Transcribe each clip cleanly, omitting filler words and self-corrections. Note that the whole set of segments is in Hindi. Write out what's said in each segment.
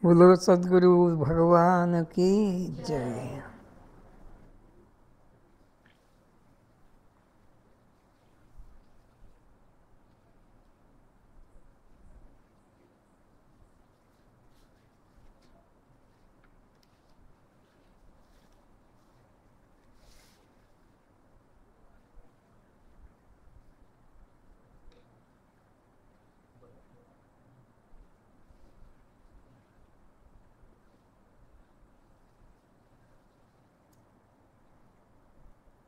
बोलो सद्गुरु भगवान की जय।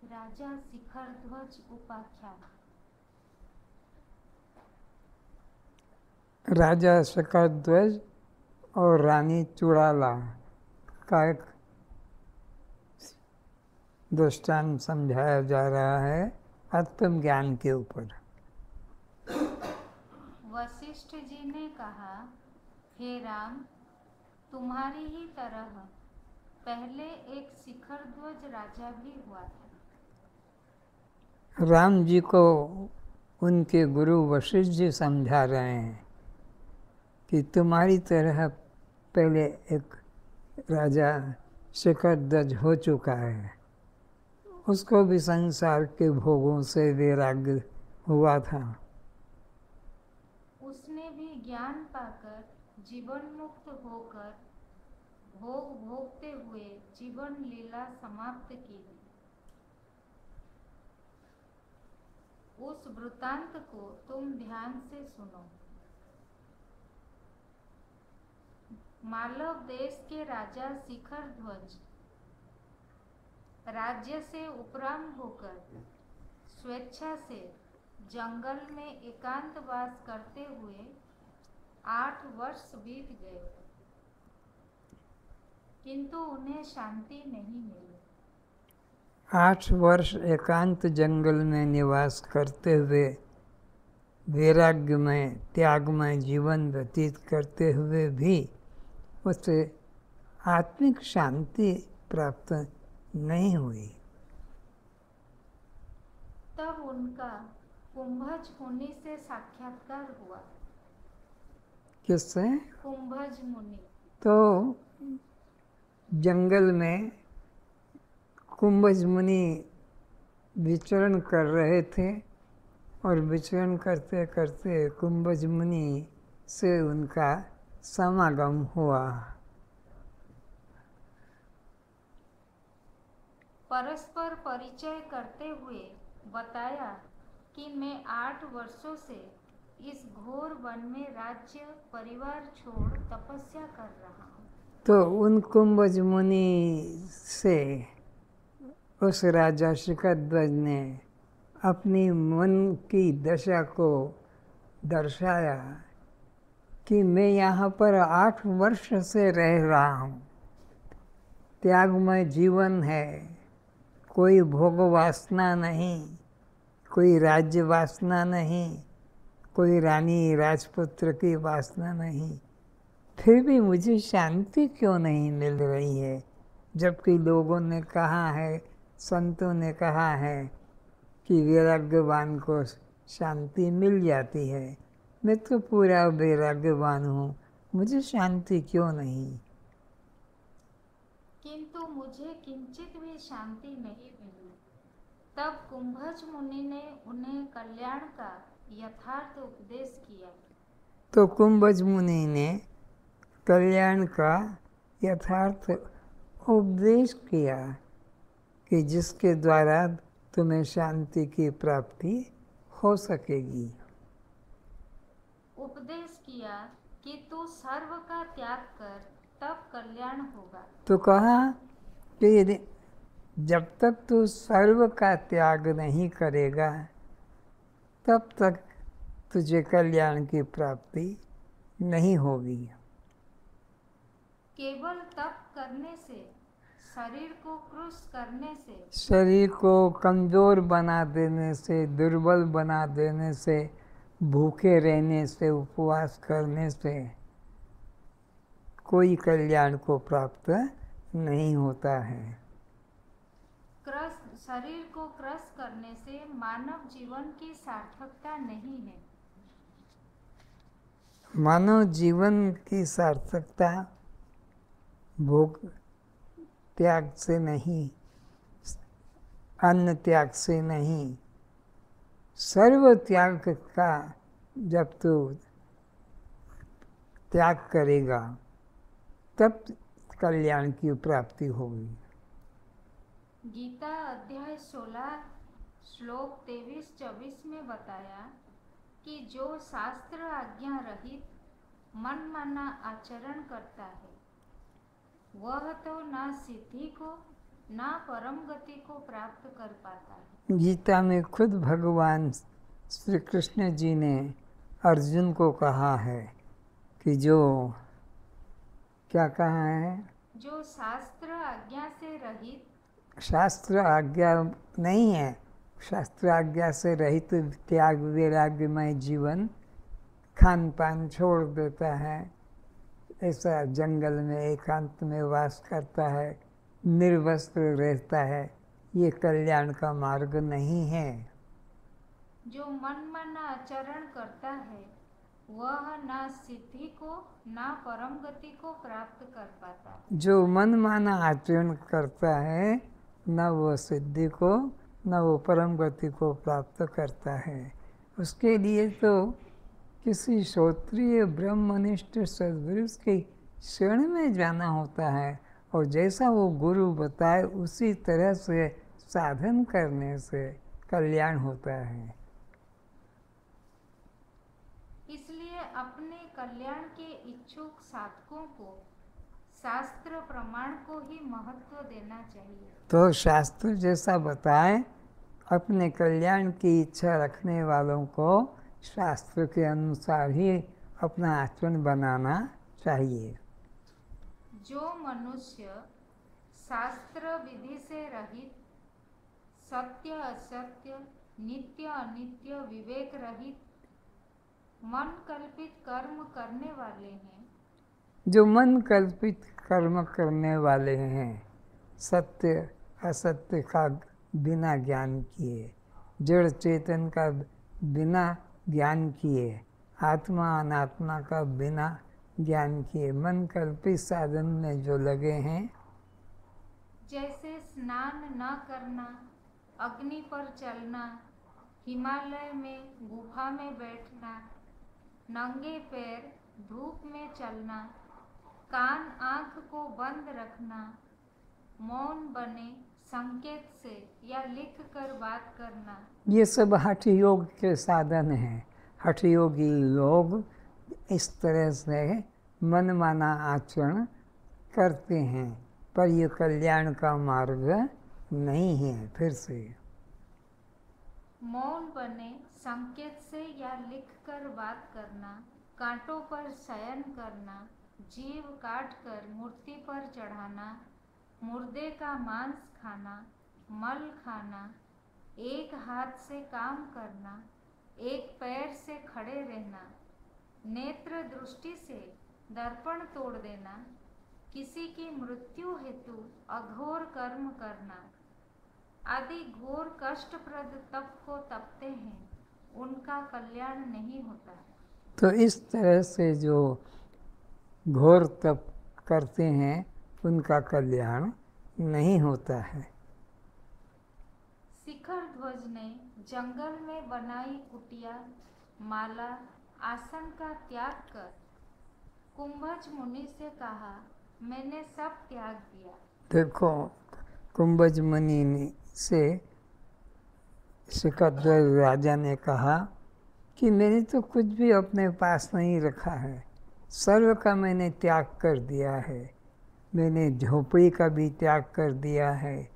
राजा शिखरध्वज उपाख्यान। राजा शिखरध्वज और रानी चुड़ाला का एक दृष्टांत समझाया जा रहा है आत्मज्ञान के ऊपर। वशिष्ठ जी ने कहा, हे राम, तुम्हारी ही तरह पहले एक शिखरध्वज राजा भी हुआ था। राम जी को उनके गुरु वशिष्ठ जी समझा रहे हैं कि तुम्हारी तरह पहले एक राजा शिखरध्वज हो चुका है, उसको भी संसार के भोगों से वैराग्य हुआ था। उसने भी ज्ञान पाकर जीवन मुक्त होकर भोग भोगते हुए जीवन लीला समाप्त की। उस वृतांत को तुम ध्यान से सुनो। मालव देश के राजा शिखर ध्वज राज्य से उपराम होकर स्वेच्छा से जंगल में एकांतवास करते हुए 8 वर्ष बीत गए, किंतु उन्हें शांति नहीं मिली। 8 वर्ष एकांत जंगल में निवास करते हुए वैराग्य में त्याग में जीवन व्यतीत करते हुए भी उसे आत्मिक शांति प्राप्त नहीं हुई। तब उनका कुंभज मुनि से साक्षात्कार हुआ। किससे? कुंभज मुनि। तो जंगल में कुंभज मुनि विचरण कर रहे थे और विचरण करते करते कुंभज मुनि से उनका समागम हुआ। परस्पर परिचय करते हुए बताया कि मैं 8 वर्षों से इस घोर वन में राज्य परिवार छोड़ तपस्या कर रहा हूँ। तो उन कुंभज मुनि से उस राजा शिखरध्वज ने अपनी मन की दशा को दर्शाया कि मैं यहाँ पर 8 वर्ष से रह रहा हूँ, त्यागमय जीवन है, कोई भोग वासना नहीं, कोई राज्य वासना नहीं, कोई रानी राजपुत्र की वासना नहीं, फिर भी मुझे शांति क्यों नहीं मिल रही है? जबकि लोगों ने कहा है, संतों ने कहा है कि वैराग्यवान को शांति मिल जाती है। मैं तो पूरा वैराग्यवान हूँ, मुझे शांति क्यों नहीं? किंतु मुझे किंचित भी शांति नहीं मिली। तब कुंभज मुनि ने उन्हें कल्याण का यथार्थ उपदेश किया। तो कुंभज मुनि ने कल्याण का यथार्थ उपदेश किया कि जिसके द्वारा तुम्हें शांति की प्राप्ति हो सकेगी। उपदेश किया कि तू सर्व का त्याग कर, तब कल्याण होगा। तो कहा कि जब तक तू सर्व का त्याग नहीं करेगा तब तक तुझे कल्याण की प्राप्ति नहीं होगी। केवल तप करने से, शरीर को क्रूस करने से, शरीर को कमजोर बना देने से, दुर्बल बना देने से, भूखे रहने से, उपवास करने से कोई कल्याण को प्राप्त नहीं होता है। शरीर को क्रश करने से मानव जीवन की सार्थकता नहीं है। मानव जीवन की सार्थकता भोग त्याग से नहीं, अन्न त्याग से नहीं, सर्व त्याग का जब तू त्याग करेगा तब कल्याण की प्राप्ति होगी। गीता अध्याय 16 श्लोक 23-24 में बताया कि जो शास्त्र आज्ञा रहित मनमाना आचरण करता है वह तो ना सिद्धि को ना परम गति को प्राप्त कर पाता है। गीता में खुद भगवान श्री कृष्ण जी ने अर्जुन को कहा है कि जो क्या कहा है? जो शास्त्र आज्ञा से रहित, शास्त्र आज्ञा नहीं है, शास्त्र आज्ञा से रहित त्याग वैराग्यमय जीवन खान पान छोड़ देता है, ऐसा जंगल में एकांत में वास करता है, निर्वस्त्र रहता है, ये कल्याण का मार्ग नहीं है। जो मनमाना आचरण करता है वह ना सिद्धि को ना परम गति को प्राप्त कर पाता। जो मनमाना आचरण करता है न वो सिद्धि को न वो परम गति को प्राप्त करता है। उसके लिए तो किसी श्रोत्रिय ब्रह्मनिष्ठ सद्गुरु के शरण में जाना होता है और जैसा वो गुरु बताए उसी तरह से साधन करने से कल्याण होता है। इसलिए अपने कल्याण के इच्छुक साधकों को शास्त्र प्रमाण को ही महत्व देना चाहिए। तो शास्त्र जैसा बताए, अपने कल्याण की इच्छा रखने वालों को शास्त्र के अनुसार ही अपना आचरण बनाना चाहिए। जो मनुष्य शास्त्र विधि से रहित, सत्य असत्य, नित्य अनित्य, विवेक रहित, मन कल्पित कर्म करने वाले हैं, जो मन कल्पित कर्म करने वाले हैं, सत्य असत्य का बिना ज्ञान किए, जड़ चेतन का बिना ज्ञान किए, आत्मा अनात्मा का बिना ज्ञान किए, मन कल्पित साधन में जो लगे हैं, जैसे स्नान न करना, अग्नि पर चलना, हिमालय में गुफा में बैठना, नंगे पैर धूप में चलना, कान आँख को बंद रखना, मौन बने संकेत से या लिख कर बात करना, ये सब हठ योग के साधन हैं। हठ योगी लोग इस तरह से मनमाना आचरण करते हैं, पर ये कल्याण का मार्ग नहीं है। फिर से मौन बने संकेत से या लिख कर बात करना, कांटों पर शयन करना, जीव काट कर मूर्ति पर चढ़ाना, मुर्दे का मांस खाना, मल खाना, एक हाथ से काम करना, एक पैर से खड़े रहना, नेत्र दृष्टि से दर्पण तोड़ देना, किसी की मृत्यु हेतु अघोर कर्म करना आदि घोर कष्टप्रद तप को तपते हैं, उनका कल्याण नहीं होता है। तो इस तरह से जो घोर तप करते हैं, उनका कल्याण नहीं होता है। शिखर ध्वज ने जंगल में बनाई कुटिया, माला, आसन का त्याग कर कुंभज मुनि से कहा, मैंने सब त्याग दिया। देखो, कुंभज मुनि से सिकंदर राजा ने कहा कि मैंने तो कुछ भी अपने पास नहीं रखा है, सर्व का मैंने त्याग कर दिया है। मैंने झोपड़ी का भी त्याग कर दिया है,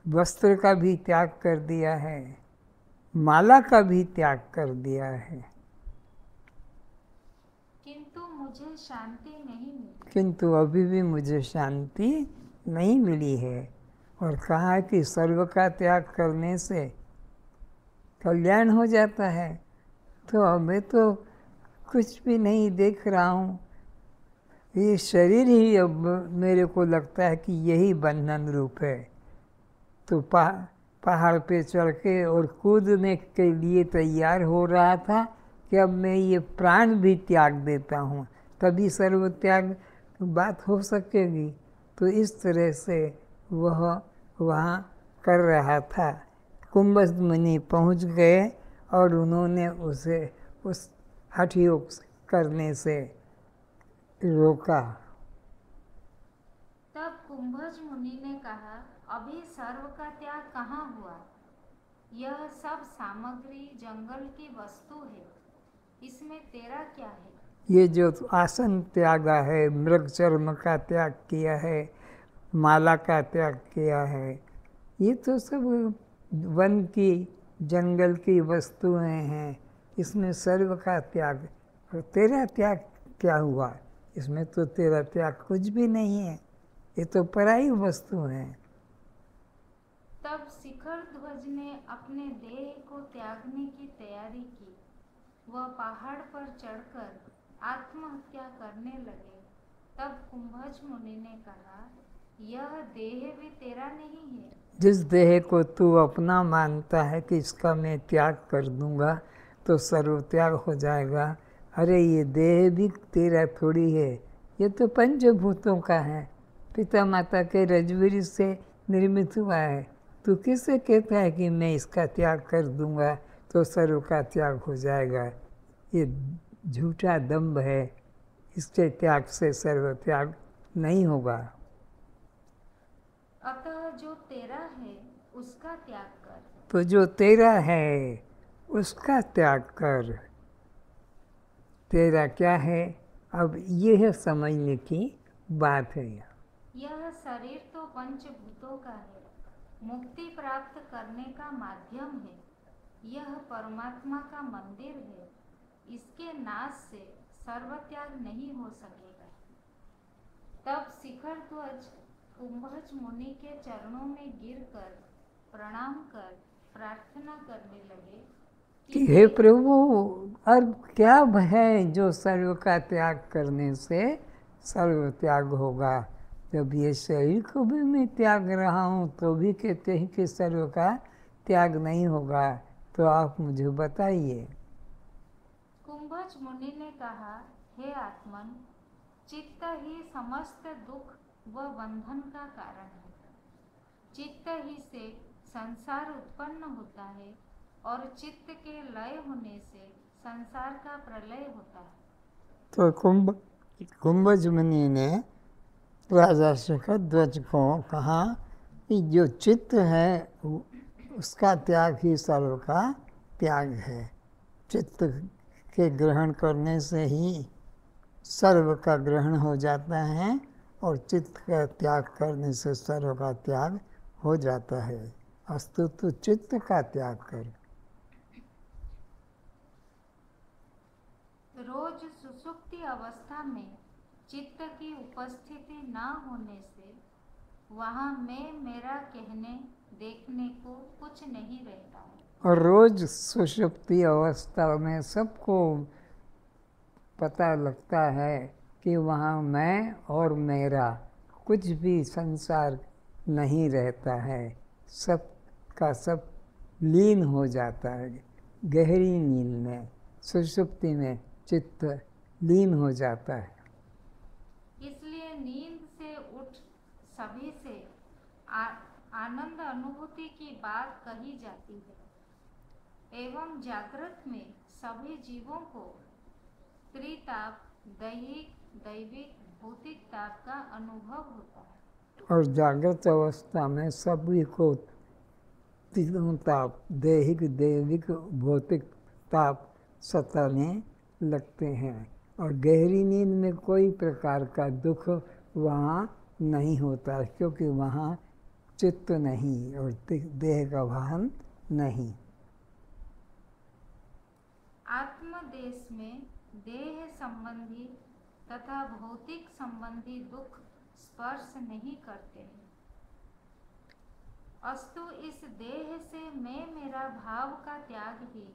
वस्त्र का भी त्याग कर दिया है, माला का भी त्याग कर दिया है, किंतु मुझे शांति नहीं मिली। किंतु अभी भी मुझे शांति नहीं मिली है। और कहा कि सर्व का त्याग करने से कल्याण हो जाता है। तो मैं तो कुछ भी नहीं देख रहा हूँ, ये शरीर ही अब मेरे को लगता है कि यही बंधन रूप है। तो पहाड़ पे चढ़ के और कूदने के लिए तैयार हो रहा था कि अब मैं ये प्राण भी त्याग देता हूँ, तभी सर्व त्याग बात हो सकेगी। तो इस तरह से वह वहाँ कर रहा था। कुंभज मुनि पहुँच गए और उन्होंने उसे उस हठ योग करने से रोका। तब कुंभज मुनि ने कहा, अभी सर्व का त्याग कहाँ हुआ? यह सब सामग्री जंगल की वस्तु है, इसमें तेरा क्या है? ये जो आसन त्यागा है, मृग चर्म का त्याग किया है, माला का त्याग किया है, ये तो सब वन की जंगल की वस्तुएं हैं, इसमें सर्व का त्याग। और तेरा त्याग क्या हुआ? इसमें तो तेरा त्याग कुछ भी नहीं है, ये तो पराई वस्तु है। तब शिखर ध्वज ने अपने देह को त्यागने की तैयारी की। वह पहाड़ पर चढ़कर आत्महत्या करने लगे। तब कुंभज मुनि ने कहा, यह देह भी तेरा नहीं है। जिस देह को तू अपना मानता है कि इसका मैं त्याग कर दूंगा तो सर्व त्याग हो जाएगा, अरे ये देह भी तेरा थोड़ी है, ये तो पंचभूतों का है, पिता माता के रजवीर से निर्मित हुआ है। तू किससे कहता है कि मैं इसका त्याग कर दूंगा तो सर्व का त्याग हो जाएगा? ये झूठा दंभ है, इसके त्याग से सर्व त्याग नहीं होगा। अतः जो तेरा है उसका त्याग कर। तो जो तेरा है उसका त्याग कर। तेरा क्या है। अब यह समझने की बात है। यह शरीर तो पंचभूतों का है, मुक्ति प्राप्त करने का माध्यम है। यह परमात्मा का मंदिर है, इसके नाश से सर्वत्याग नहीं हो सकेगा। तब शिखर ध्वज कुंभज मुनि के चरणों में गिरकर प्रणाम कर प्रार्थना करने लगे कि हे प्रभु, अब क्या है जो सर्व का त्याग करने से सर्व त्याग होगा। जब ये शरीर को भी मैं त्याग रहा हूँ तो भी कहते हैं कि सर्व का त्याग नहीं होगा, तो आप मुझे बताइए। कुंभज मुनि ने कहा, हे आत्मन, चित्त ही समस्त दुख व बंधन का कारण है। चित्त ही से संसार उत्पन्न होता है और चित्त के लय होने से संसार का प्रलय होता है। तो कुंभज मुनि ने राजा शिखरध्वज को कहा कि जो चित्त है उसका त्याग ही सर्व का त्याग है। चित्त के ग्रहण करने से ही सर्व का ग्रहण हो जाता है और चित्त का त्याग करने से सर्व का त्याग हो जाता है। अस्तु तो चित्त का त्याग कर। रोज सुसुप्ति अवस्था में चित्त की उपस्थिति न होने से वहाँ मैं मेरा कहने देखने को कुछ नहीं रहता है। और रोज सुषुप्ति अवस्था में सबको पता लगता है कि वहाँ मैं और मेरा कुछ भी संसार नहीं रहता है, सब का सब लीन हो जाता है। गहरी नींद में, सुषुप्ति में चित्त लीन हो जाता है। इसलिए नींद से उठ सभी से आनंद अनुभूति की बात कही जाती है एवं जागृत में सभी जीवों को त्रिताप, दैहिक, दैविक, भौतिक ताप का अनुभव होता है। और जागृत अवस्था में सभी को तीनों ताप, दैहिक, दैविक, भौतिक ताप सताने लगते हैं। और गहरी नींद में कोई प्रकार का दुख वहाँ नहीं होता क्योंकि वहाँ चित्त नहीं और देह का वाहन नहीं। आत्मदेश में देह संबंधी तथा भौतिक संबंधी दुख स्पर्श नहीं करते हैं। अस्तु इस देह से मैं मेरा भाव का त्याग ही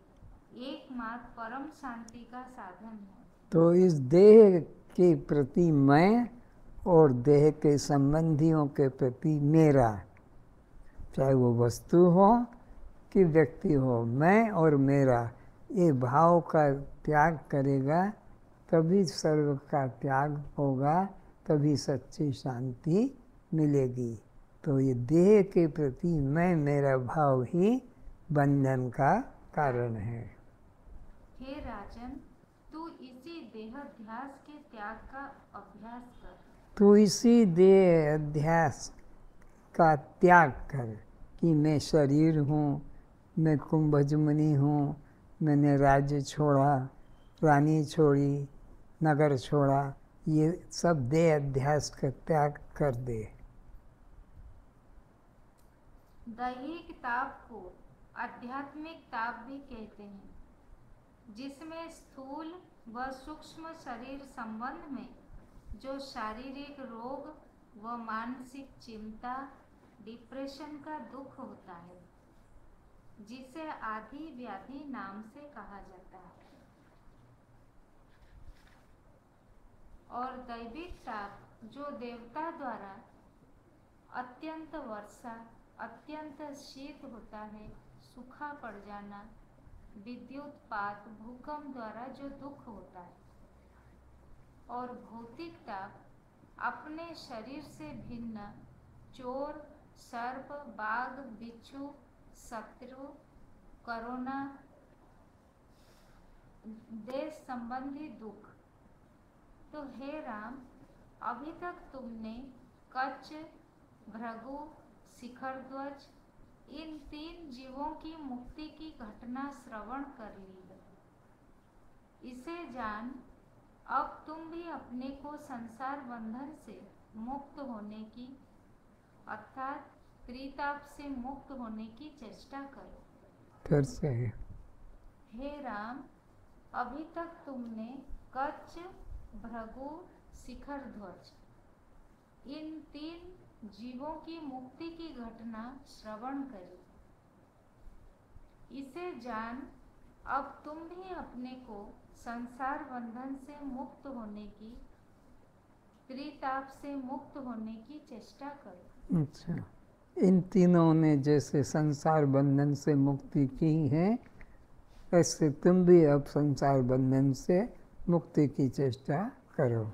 एकमात्र परम शांति का साधन है। तो इस देह के प्रति मैं और देह के संबंधियों के प्रति मेरा, चाहे वो वस्तु हो कि व्यक्ति हो, मैं और मेरा, ये भाव का त्याग करेगा तभी सर्व का त्याग होगा, तभी सच्ची शांति मिलेगी। तो ये देह के प्रति मैं मेरा भाव ही बंधन का कारण है। हे राजन, तू इसी देहाध्यास के त्याग का अभ्यास कर। तू इसी देह अध्यास का त्याग कर कि मैं शरीर हूँ, मैं कुंभज मुनि हूँ, मैंने राज्य छोड़ा, रानी छोड़ी, नगर छोड़ा, ये सब देह अध्यास का त्याग कर दे। दैहिक ताप को आध्यात्मिक ताप भी कहते हैं, जिसमें स्थूल व सूक्ष्म शरीर संबंध में जो शारीरिक रोग व मानसिक चिंता, डिप्रेशन का दुख होता है, जिसे आदि व्याधि नाम से कहा जाता है। और दैविक ताप जो देवता द्वारा अत्यंत वर्षा, अत्यंत शीत होता है, सूखा पड़ जाना, विद्युतपात, भूकंप द्वारा जो दुख होता है। और भौतिक ताप अपने शरीर से भिन्न चोर, सर्प, बाघ, बिच्छू, शत्रु, कोरोना, देश संबंधी दुख। तो हे राम, अभी तक तुमने कच्छ, भृगु, शिखरध्वज इन 3 जीवों की मुक्ति की घटना श्रवण कर ली है। इसे जान, अब तुम भी अपने को संसार बंधन से मुक्त होने की अर्थात त्रिताप से मुक्त होने की चेष्टा करो। फिर से हे राम, अभी तक तुमने कच्छ, भृगु, शिखर ध्वज इन 3 जीवों की मुक्ति की घटना श्रवण करी। इसे जान, अब तुम भी अपने को संसार बंधन से मुक्त होने की त्रिताप से मुक्त होने की चेष्टा करो। अच्छा, इन तीनों ने जैसे संसार बंधन से मुक्ति की है, ऐसे तुम भी अब संसार बंधन से मुक्ति की चेष्टा करो।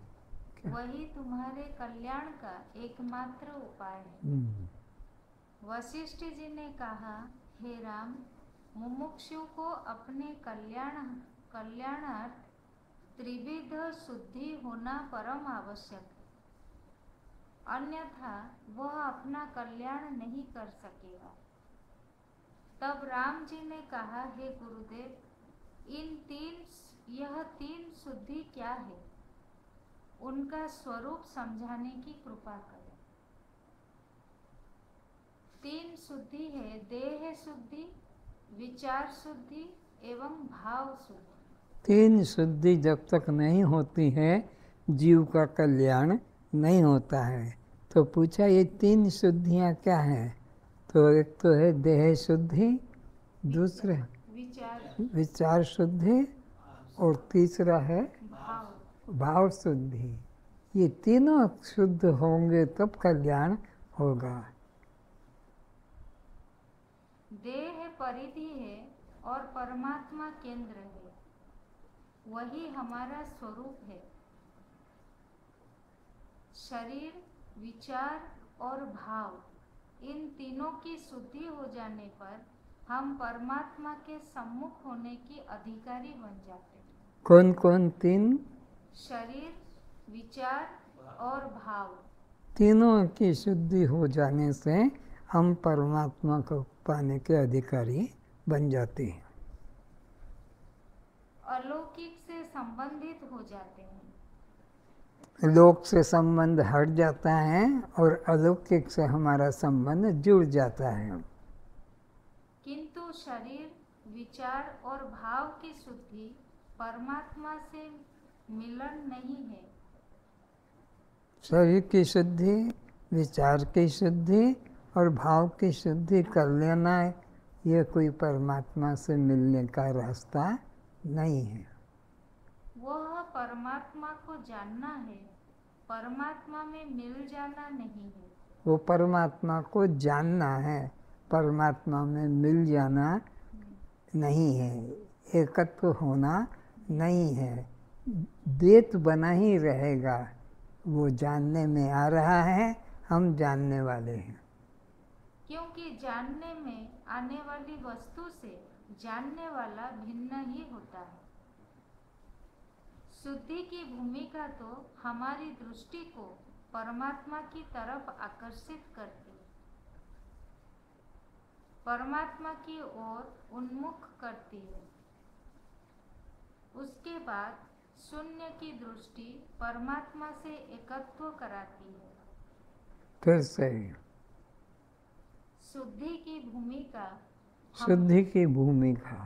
वही तुम्हारे कल्याण का एकमात्र उपाय है। वशिष्ठ जी ने कहा, हे राम, मुमुक्षु को अपने कल्याणार्थ त्रिविध शुद्धि होना परम आवश्यक है, अन्यथा वह अपना कल्याण नहीं कर सकेगा। तब राम जी ने कहा, हे गुरुदेव, यह तीन शुद्धि क्या है, उनका स्वरूप समझाने की कृपा करें। 3 शुद्धि है देह शुद्धि, विचार शुद्धि एवं भाव शुद्धि। 3 शुद्धि जब तक नहीं होती है, जीव का कल्याण नहीं होता है। तो पूछा ये 3 शुद्धियाँ क्या हैं? तो एक तो है देह शुद्धि, दूसरा विचार शुद्धि और तीसरा है भाव शुद्धि। ये तीनों शुद्ध होंगे तब कल्याण होगा। देह परिधि है और परमात्मा केंद्र है, वही हमारा स्वरूप है। शरीर, विचार और भाव, इन तीनों की शुद्धि हो जाने पर हम परमात्मा के सम्मुख होने की अधिकारी बन जाते हैं। कौन कौन 3? शरीर, विचार और भाव। तीनों की शुद्धि हो जाने से हम परमात्मा को पाने के अधिकारी बन जाते हैं। अलौकिक से संबंधित हो जाते हैं। लोक से संबंध हट जाता है और अलौकिक से हमारा संबंध जुड़ जाता है। किंतु शरीर, विचार और भाव की शुद्धि परमात्मा से मिलन नहीं है। शरीर की शुद्धि, विचार की शुद्धि और भाव की शुद्धि कर लेना, यह कोई परमात्मा से मिलने का रास्ता नहीं है। वह परमात्मा को जानना है, परमात्मा में मिल जाना नहीं है। वो परमात्मा को जानना है, परमात्मा में मिल जाना नहीं है, एकत्व होना नहीं है। द्वैत बना ही रहेगा। वो जानने में आ रहा है, हम जानने वाले हैं। क्योंकि जानने में आने वाली वस्तु से जानने वाला भिन्न ही होता है। शुद्धि की भूमिका तो हमारी दृष्टि को परमात्मा की तरफ आकर्षित करती है, परमात्मा की ओर उन्मुख करती है। उसके बाद शून्य की दृष्टि परमात्मा से एकत्व कराती है। फिर से शुद्धि की भूमिका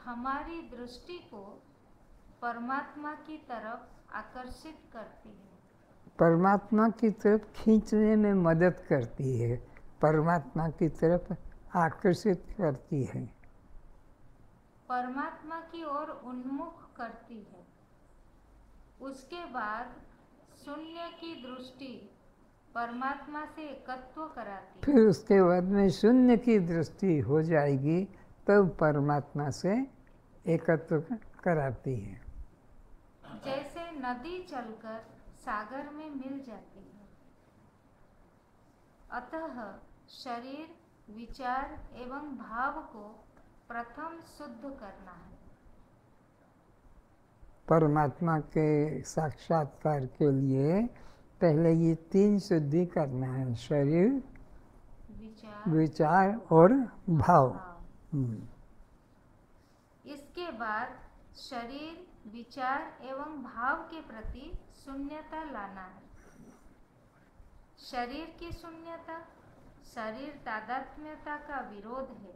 हमारी दृष्टि को परमात्मा की तरफ आकर्षित करती है, परमात्मा की तरफ खींचने में मदद करती है, परमात्मा की तरफ आकर्षित करती है, परमात्मा की ओर उन्मुख करती है। उसके बाद शून्य की दृष्टि परमात्मा से एकत्व कराती है। फिर उसके बाद में शून्य की दृष्टि हो जाएगी, तब परमात्मा से एकत्व कराती है। जैसे नदी चलकर सागर में मिल जाती है। अतः शरीर, विचार एवं भाव को प्रथम शुद्ध करना है। परमात्मा के साक्षात्कार के लिए पहले ये 3 शुद्धि करना है, शरीर, विचार और भाव। इसके बाद शरीर, विचार एवं भाव के प्रति शून्यता लाना है। शरीर की शून्यता शरीर तादात्म्यता का विरोध है।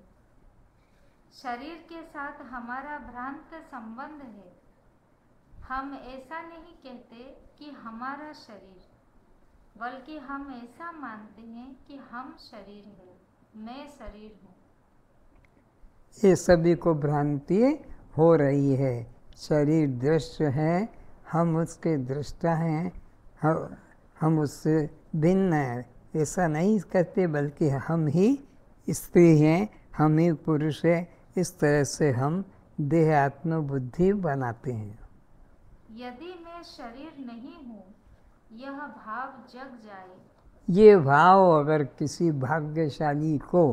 शरीर के साथ हमारा भ्रांत संबंध है। हम ऐसा नहीं कहते कि हमारा शरीर, बल्कि हम ऐसा मानते हैं कि हम शरीर हैं, मैं शरीर हूँ। ये सभी को भ्रांति हो रही है। शरीर दृश्य है, हम उसके दृष्टा हैं, हम उससे भिन्न हैं, ऐसा नहीं कहते, बल्कि हम ही स्त्री हैं, हम ही पुरुष हैं। इस तरह से हम देह आत्म बुद्धि बनाते हैं। यदि मैं शरीर नहीं हूँ, यह भाव जग जाए। ये भाव अगर किसी भाग्यशाली को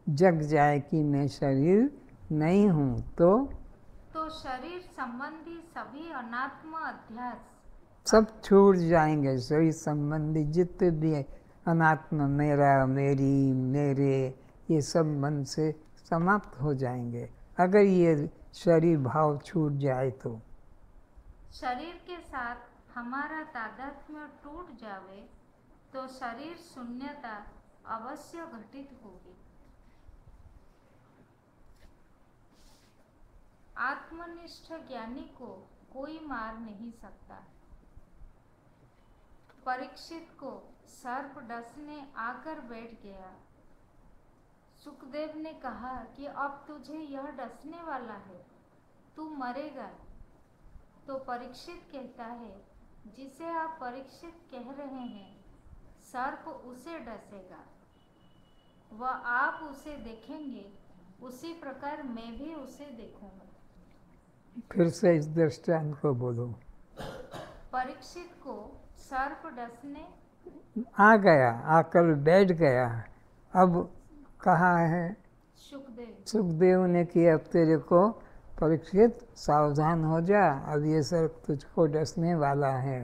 जग जाए कि मैं शरीर नहीं हूँ, तो शरीर संबंधी सभी अनात्म अध्यास सब छूट जाएंगे। शरीर संबंधी जितने भी अनात्म, मेरा, मेरी, मेरे, ये सब मन से समाप्त हो जाएंगे अगर ये शरीर भाव छूट जाए तो। शरीर के साथ हमारा तादात्म्य टूट जावे तो शरीर शून्यता अवश्य घटित होगी। आत्मनिष्ठ ज्ञानी को कोई मार नहीं सकता। परीक्षित को सर्प डसने आकर बैठ गया। सुखदेव ने कहा कि अब तुझे यह डसने वाला है, तू मरेगा। तो परीक्षित कहता है, जिसे आप परीक्षित कह रहे हैं, सर्प उसे डसेगा, वह आप उसे देखेंगे, उसी प्रकार मैं भी उसे देखूंगा। फिर से इस दृष्टांत को बोलो। परीक्षित को सर्प डसने आ गया, आकर बैठ गया। अब कहा है सुखदेव ने कि अब तेरे को परीक्षित सावधान हो जा, अब ये सर्प तुझको डसने वाला है।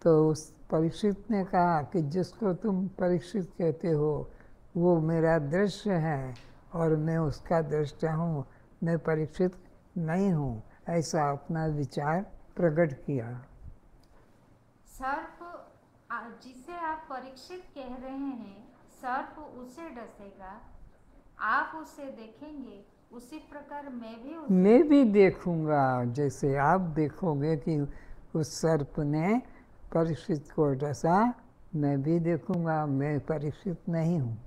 तो उस परीक्षित ने कहा कि जिसको तुम परीक्षित कहते हो वो मेरा दृश्य है और मैं उसका दृष्टा हूँ, मैं परीक्षित नहीं हूँ, ऐसा अपना विचार प्रकट किया। सर्प जिसे आप परीक्षित कह रहे हैं, सर्प उसे डसेगा, आप उसे देखेंगे, उसी प्रकार मैं भी देखूंगा। जैसे आप देखोगे कि उस सर्प ने परीक्षित को डसा, मैं भी देखूंगा, मैं परीक्षित नहीं हूँ।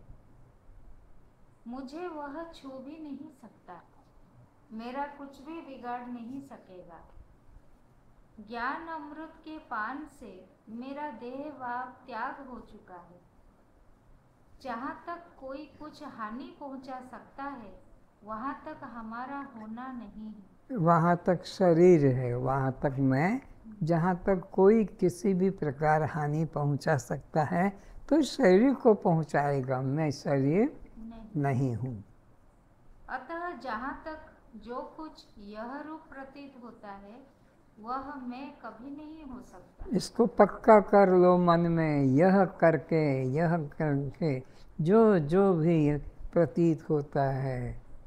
मुझे वह छू भी नहीं सकता, मेरा कुछ भी बिगाड़ नहीं सकेगा। ज्ञान अमृत के पान से मेरा देह भाव त्याग हो चुका है। जहाँ तक कोई कुछ हानि पहुँचा सकता है, वहाँ तक हमारा होना नहीं है। वहाँ तक शरीर है, वहाँ तक मैं, जहाँ तक कोई किसी भी प्रकार हानि पहुँचा सकता है तो शरीर को पहुँचाएगा, मैं शरीर नहीं हूँ। अतः जहाँ तक जो कुछ यह रूप प्रतीत होता है, वह मैं कभी नहीं हो सकता। इसको पक्का कर लो मन में, यह करके जो जो भी प्रतीत होता है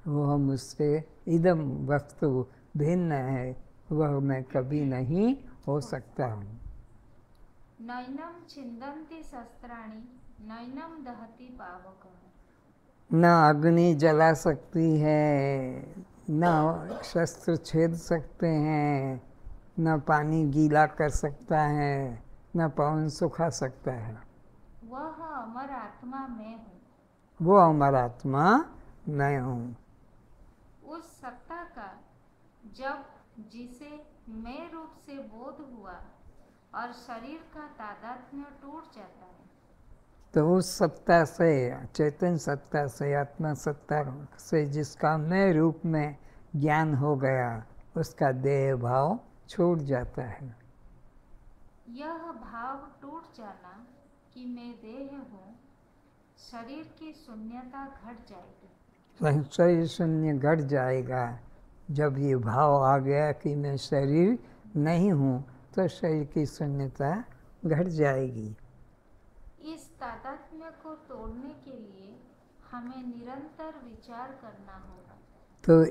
वह मुझसे इदम वस्तु भिन्न है, वह मैं कभी नहीं हो सकता हूँ। नैनम छिन्दन्ति शस्त्राणि नैनम दहति पावकः। न अग्नि जला सकती है, न शस्त्र छेद सकते हैं, न पानी गीला कर सकता है, न पवन सुखा सकता है। वह अमर आत्मा मैं हूँ। वो अमर आत्मा मैं हूँ। उस सत्ता का जब जिसे मैं रूप से बोध हुआ और शरीर का तादात्म्य टूट जाता है, तो उस सत्ता से, चैतन्य सत्ता से, आत्मा सत्ता से जिसका मैं रूप में ज्ञान हो गया, उसका देह भाव छूट जाता है। यह भाव टूट जाना कि मैं देह हूँ, शरीर की शून्यता घट जाएगी। शरीर शून्य घट जाएगा। जब ये भाव आ गया कि मैं शरीर नहीं हूँ, तो शरीर की शून्यता घट जाएगी। इस तादात्म्य को तोड़ने के लिए हमें निरंतर विचार करना होगा। तो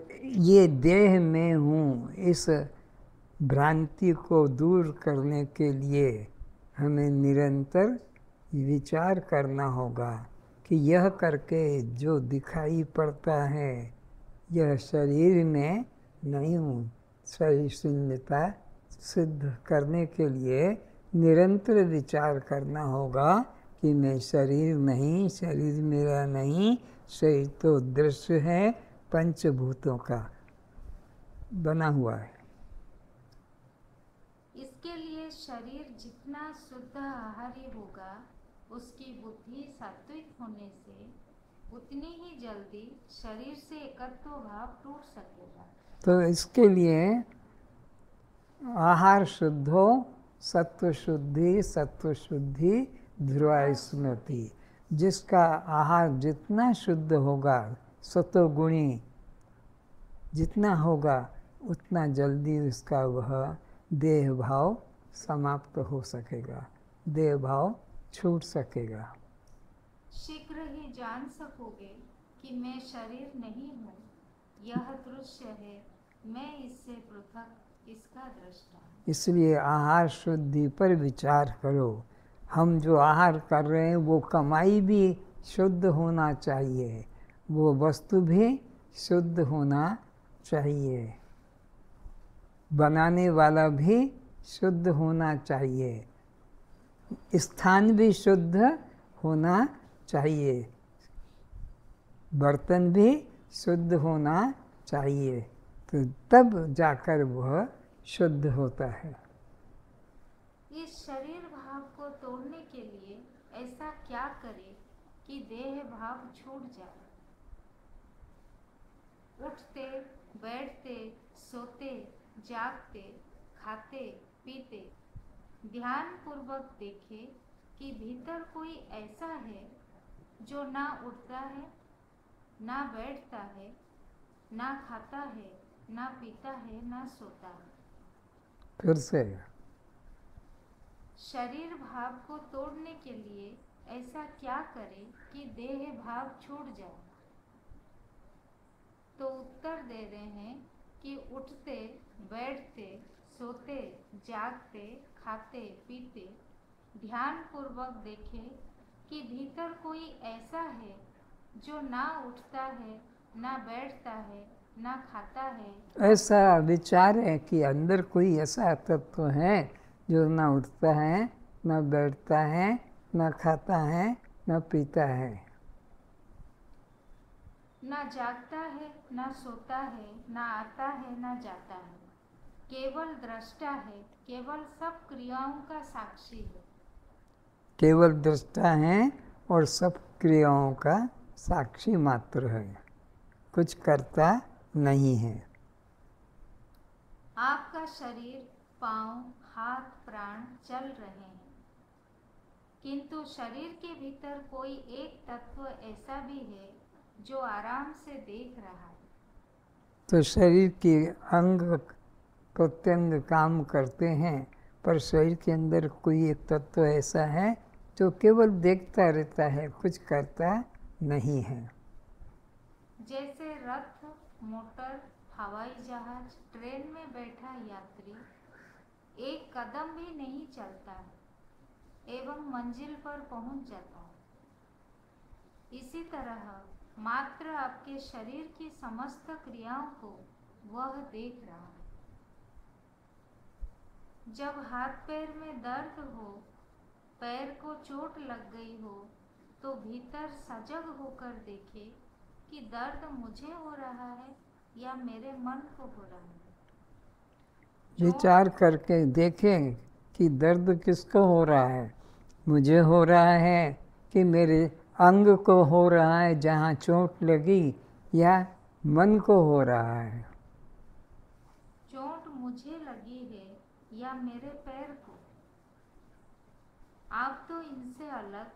ये देह में हूँ, इस भ्रांति को दूर करने के लिए हमें निरंतर विचार करना होगा कि यह करके जो दिखाई पड़ता है यह शरीर में नहीं हूँ। शरीर शून्यता सिद्ध करने के लिए निरंतर विचार करना होगा कि मैं शरीर नहीं, शरीर मेरा नहीं, शरीर तो दृश्य है, पंचभूतों का बना हुआ है। इसके लिए शरीर जितना शुद्ध आहारी होगा, उसकी बुद्धि सात्विक होने से उतनी ही जल्दी शरीर से एकत्व भाव टूट सकेगा। तो इसके लिए आहार शुद्ध हो, सत्व शुद्धि ध्रुवा स्मृति। जिसका आहार जितना शुद्ध होगा, सतोगुणी जितना होगा, उतना जल्दी उसका वह देह भाव समाप्त हो सकेगा, देह भाव छूट सकेगा। शीघ्र ही जान सकोगे कि मैं शरीर नहीं हूँ, यह दृश्य है, मैं इससे पृथक, इसका दृष्टा। इसलिए आहार शुद्धि पर विचार करो। हम जो आहार कर रहे हैं वो कमाई भी शुद्ध होना चाहिए, वो वस्तु भी शुद्ध होना चाहिए, बनाने वाला भी शुद्ध होना चाहिए, स्थान भी शुद्ध होना चाहिए, बर्तन भी शुद्ध होना चाहिए, तो तब जाकर वह शुद्ध होता है। इस शरीर भाव को तोड़ने के लिए ऐसा क्या करे कि देह भाव छूट जाए? उठते, बैठते, सोते, जागते, खाते, पीते, ध्यान पूर्वक देखे कि भीतर कोई ऐसा है जो ना उठता है, ना बैठता है, ना खाता है, ना पीता है, ना सोता है। फिर से शरीर भाव को तोड़ने के लिए ऐसा क्या करे कि देह भाव छूट जाए? तो उत्तर दे रहे हैं कि उठते, बैठते, सोते, जागते, खाते, पीते, ध्यान पूर्वक देखे कि भीतर कोई ऐसा है जो ना उठता है, ना बैठता है, ना खाता है। ऐसा विचार है कि अंदर कोई ऐसा तत्व है जो ना उठता है, ना बैठता है, ना खाता है, ना पीता है, ना जागता है, ना सोता है, ना आता है, ना जाता है, केवल दृष्टा है, केवल सब क्रियाओं का साक्षी है। केवल दृष्टा है और सब क्रियाओं का साक्षी मात्र है, कुछ करता नहीं है। आपका शरीर, पांव, हाथ, प्राण चल रहे हैं, किंतु शरीर के भीतर कोई एक तत्व ऐसा भी है जो आराम से देख रहा है। तो शरीर के अंग प्रत्यंग काम करते हैं, पर शरीर के अंदर कोई एक तत्व ऐसा है जो केवल देखता रहता है, कुछ करता नहीं है। जैसे रथ, मोटर, हवाई जहाज, ट्रेन में बैठा यात्री एक कदम भी नहीं चलता है एवं मंजिल पर पहुंच जाता है, इसी तरह मात्र आपके शरीर की समस्त क्रियाओं को वह देख रहा है। जब हाथ पैर में दर्द हो, पैर को चोट लग गई हो, तो भीतर सजग होकर देखे कि दर्द मुझे हो रहा है या मेरे मन को हो रहा है। विचार करके देखें कि दर्द किसको हो रहा है, मुझे हो रहा है कि मेरे अंग को हो रहा है जहाँ चोट लगी, या मन को हो रहा है। चोट मुझे लगी है या मेरे पैर को? आप तो इनसे अलग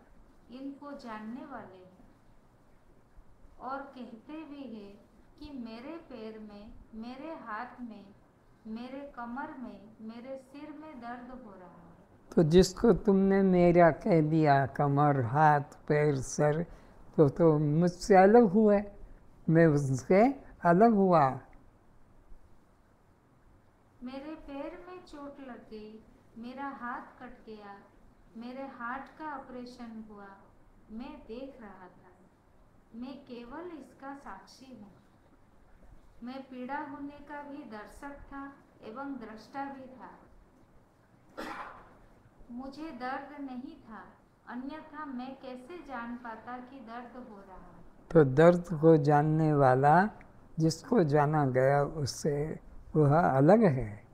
इनको जानने वाले हैं और कहते भी हैं कि मेरे पैर में, मेरे हाथ में, मेरे कमर में, मेरे सिर में दर्द हो रहा है। तो जिसको तुमने मेरा कह दिया, कमर, हाथ, पैर, सर, तो मुझसे अलग हुए, मैं उससे अलग हुआ। मेरे पैर में चोट लग गई, मेरा हाथ कट गया, मेरे हार्ट का ऑपरेशन हुआ, मैं देख रहा था। मैं केवल इसका साक्षी हूँ। मैं पीड़ा होने का भी दर्शक था एवं दृष्टा भी था। मुझे दर्द नहीं था, अन्यथा मैं कैसे जान पाता कि दर्द हो रहा है। तो दर्द को जानने वाला जिसको जाना गया उससे वह अलग है।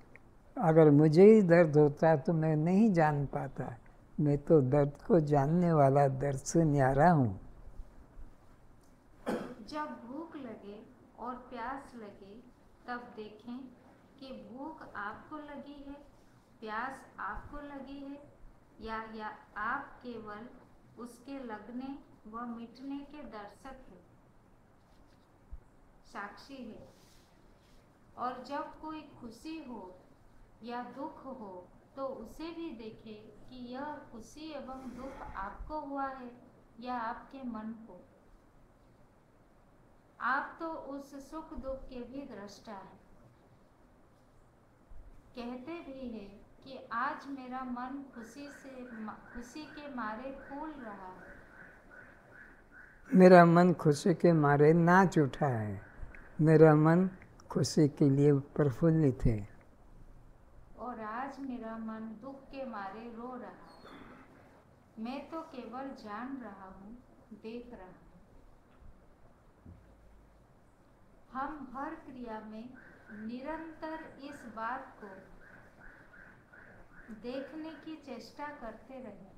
अगर मुझे ही दर्द होता तो मैं नहीं जान पाता। मैं तो दर्द को जानने वाला दर्द से न्यारा हूँ। जब भूख लगे और प्यास लगे तब देखें कि भूख आपको लगी है, प्यास आपको लगी है, या आप केवल उसके लगने व मिटने के दर्शक है, साक्षी है। और जब कोई खुशी हो या दुख हो तो उसे भी देखे कि यह खुशी एवं दुख आपको हुआ है या आपके मन को। आप तो उस सुख दुख के भी दृष्टा है। कहते भी है कि आज मेरा मन खुशी के मारे फूल रहा है। मेरा मन खुशी के मारे नाच उठा है। मेरा मन खुशी के लिए प्रफुल्लित है। और आज मेरा मन दुख के मारे रो रहा है। मैं तो केवल जान रहा हूँ, देख रहा हूँ। हम हर क्रिया में निरंतर इस बात को देखने की चेष्टा करते रहे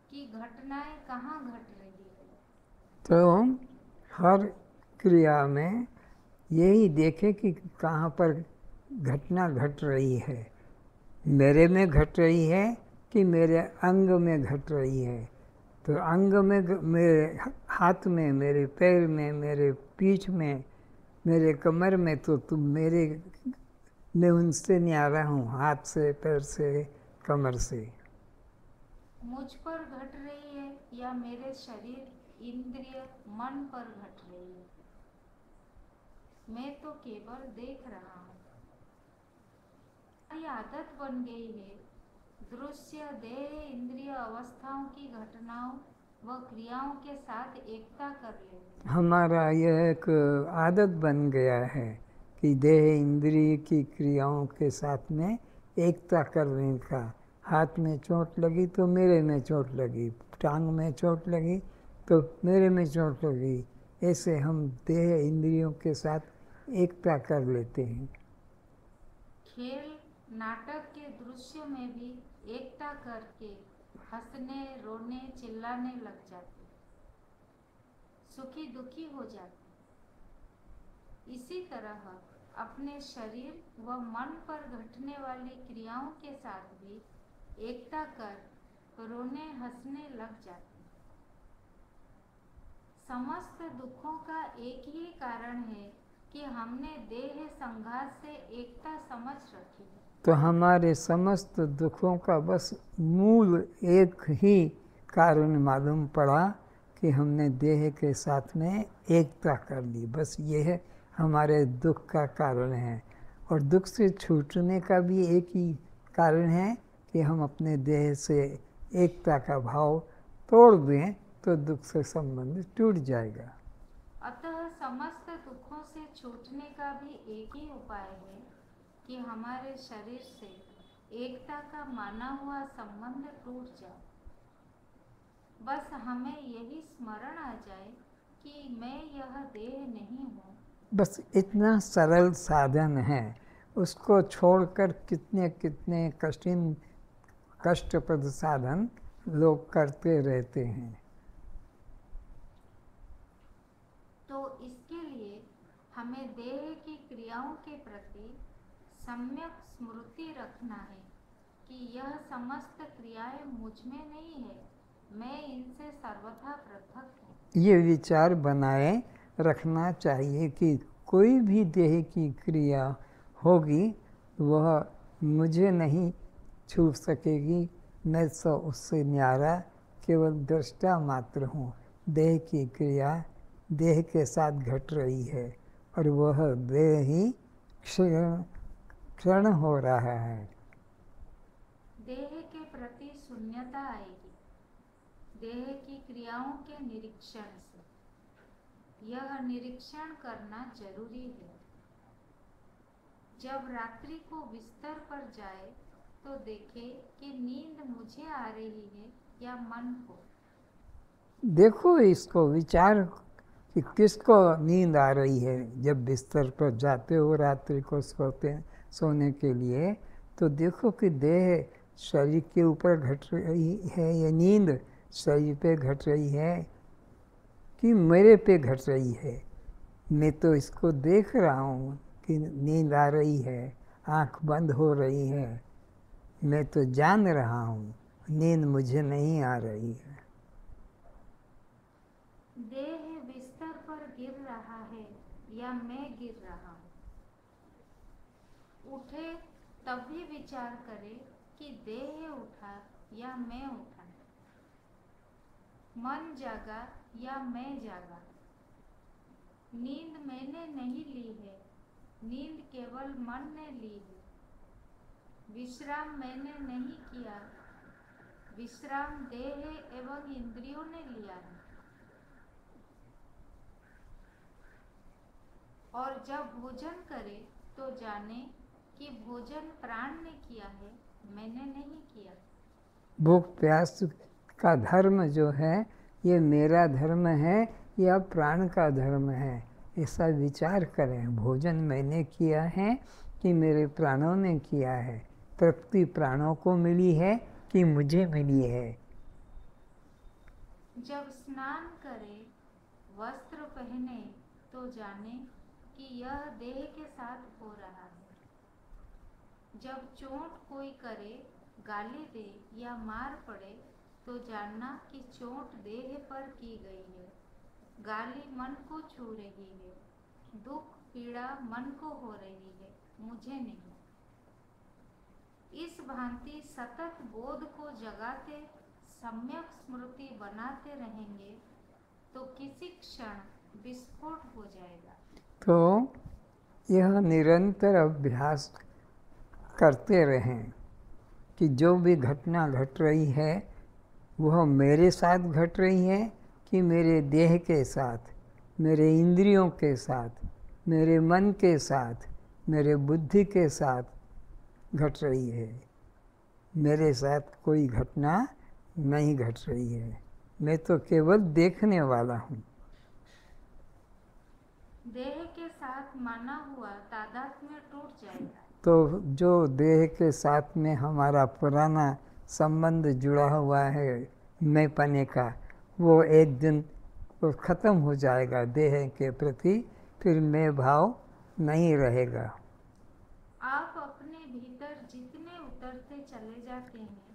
कि घटनाएं कहाँ घट रही है। तो हर क्रिया में यही देखे कि कहाँ पर घटना घट रही है। मेरे में घट रही है कि मेरे अंग में घट रही है। तो अंग में, मेरे हाथ में, मेरे पैर में, मेरे पीठ में, मेरे कमर में, तो तुम मेरे मैं उनसे न्यारा हूँ, हाथ से, पैर से, कमर से। मुझ पर घट रही है या मेरे शरीर, इंद्रिय, मन पर घट रही है, मैं तो केवल देख रहा हूँ। हमारी आदत बन गई है दृश्य, देह, इंद्रिय अवस्थाओं की घटनाओं व क्रियाओं के साथ एकता कर ले। हमारा यह एक आदत बन गया है कि देह इंद्रिय की क्रियाओं के साथ में एकता करने का। हाथ में चोट लगी तो मेरे में चोट लगी, टांग में चोट लगी तो मेरे में चोट लगी। ऐसे हम देह इंद्रियों के साथ एकता कर लेते हैं। खेल नाटक के दृश्य में भी एकता करके हंसने, रोने, चिल्लाने लग जाते, सुखी दुखी हो जाते। इसी तरह अपने शरीर व मन पर घटने वाली क्रियाओं के साथ भी एकता कर रोने, हंसने लग जाते। समस्त दुखों का एक ही कारण है कि हमने देह संघात से एकता समझ रखी है। तो हमारे समस्त दुखों का बस मूल एक ही कारण मालूम पड़ा कि हमने देह के साथ में एकता कर ली। बस यह हमारे दुख का कारण है। और दुख से छूटने का भी एक ही कारण है कि हम अपने देह से एकता का भाव तोड़ दें तो दुख से संबंध टूट जाएगा। अतः समस्त दुखों से छूटने का भी एक ही उपाय है कि हमारे शरीर से एकता का माना हुआ संबंध टूट जाए। बस हमें यही स्मरण आ जाए कि मैं यह देह नहीं हूँ। बस इतना सरल साधन है, उसको छोड़कर कितने कितने कष्टप्रद साधन लोग करते रहते हैं। तो इसके लिए हमें देह की क्रियाओं के प्रति सम्यक स्मृति रखना है कि यह समस्त क्रियाएं मुझ में नहीं है, मैं इनसे सर्वथा पृथक हूँ। ये विचार बनाए रखना चाहिए कि कोई भी देह की क्रिया होगी वह मुझे नहीं छू सकेगी। मैं तो उससे न्यारा केवल दृष्टा मात्र हूँ। देह की क्रिया देह के साथ घट रही है और वह देह ही क्षण हो रहा है। देह के प्रति शून्यता आएगी देह की क्रियाओं के निरीक्षण से। यह निरीक्षण करना जरूरी है। जब रात्रि को बिस्तर पर जाए तो देखे कि नींद मुझे आ रही है या मन को। देखो इसको, विचार कि किसको नींद आ रही है। जब बिस्तर पर जाते हो रात्रि को सोने के लिए, तो देखो कि देह शरीर के ऊपर घट रही है, ये नींद शरीर पे घट रही है कि मेरे पे घट रही है। मैं तो इसको देख रहा हूँ कि नींद आ रही है, आँख बंद हो रही है, मैं तो जान रहा हूँ नींद मुझे नहीं आ रही है। देह बिस्तर पर गिर रहा है या मैं गिर रहा हूँ। उठे तब भी विचार करे कि देह उठा या मैं उठा, मन जागा या मैं जागा। नींद मैंने नहीं ली है, नींद केवल मन ने ली है। विश्राम मैंने नहीं किया, विश्राम देह एवं इंद्रियों ने लिया है। और जब भोजन करे तो जाने कि भोजन प्राण ने किया है, मैंने नहीं किया। भूख प्यास का धर्म जो है ये मेरा धर्म है या प्राण का धर्म है, ऐसा विचार करें। भोजन मैंने किया है कि मेरे प्राणों ने किया है, तृप्ति प्राणों को मिली है कि मुझे मिली है। जब स्नान करे वस्त्र पहने तो जाने कि यह देह के साथ हो रहा है। जब चोट कोई करे, गाली दे या मार पड़े तो जानना कि चोट देह पर की गई है, गाली मन को छू रही है, दुख पीड़ा मन को हो रही है, मुझे नहीं। इस भांति सतत बोध को जगाते सम्यक स्मृति बनाते रहेंगे तो किसी क्षण विस्फोट हो जाएगा। तो यह निरंतर अभ्यास करते रहें कि जो भी घटना घट रही है वह मेरे साथ घट रही है कि मेरे देह के साथ, मेरे इंद्रियों के साथ, मेरे मन के साथ, मेरे बुद्धि के साथ घट रही है। मेरे साथ कोई घटना नहीं घट रही है, मैं तो केवल देखने वाला हूँ। देह के साथ माना हुआ तादात्म्य टूट जाएगा। तो जो देह के साथ में हमारा पुराना संबंध जुड़ा हुआ है मैं पने का, वो एक दिन वो ख़त्म हो जाएगा देह के प्रति, फिर मैं भाव नहीं रहेगा। आप अपने भीतर जितने उतरते चले जाते हैं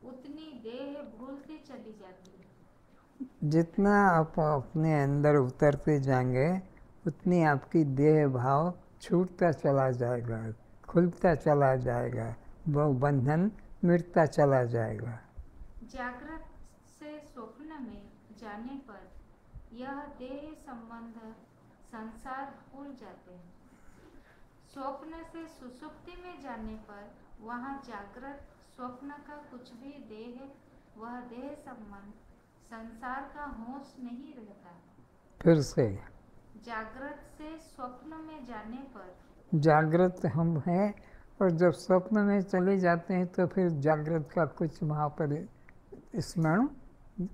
उतनी देह भूलती चली जाती है। जितना आप अपने अंदर उतरते जाएंगे उतनी आपकी देह भाव छूटता चला जाएगा, खुलता चला जाएगा, वो बंधन मिटता चला जाएगा। जागृत से स्वप्न में जाने पर यह देह संबंध संसार भूल जाते हैं। स्वप्न से सुसुप्ति में जाने पर वहाँ जागृत स्वप्न का कुछ भी देह, वह देह संबंध संसार का होश नहीं रहता। फिर से जागृत से स्वप्न में जाने पर जागृत हम हैं, और जब स्वप्न में चले जाते हैं तो फिर जागृत का कुछ वहाँ पर स्मरण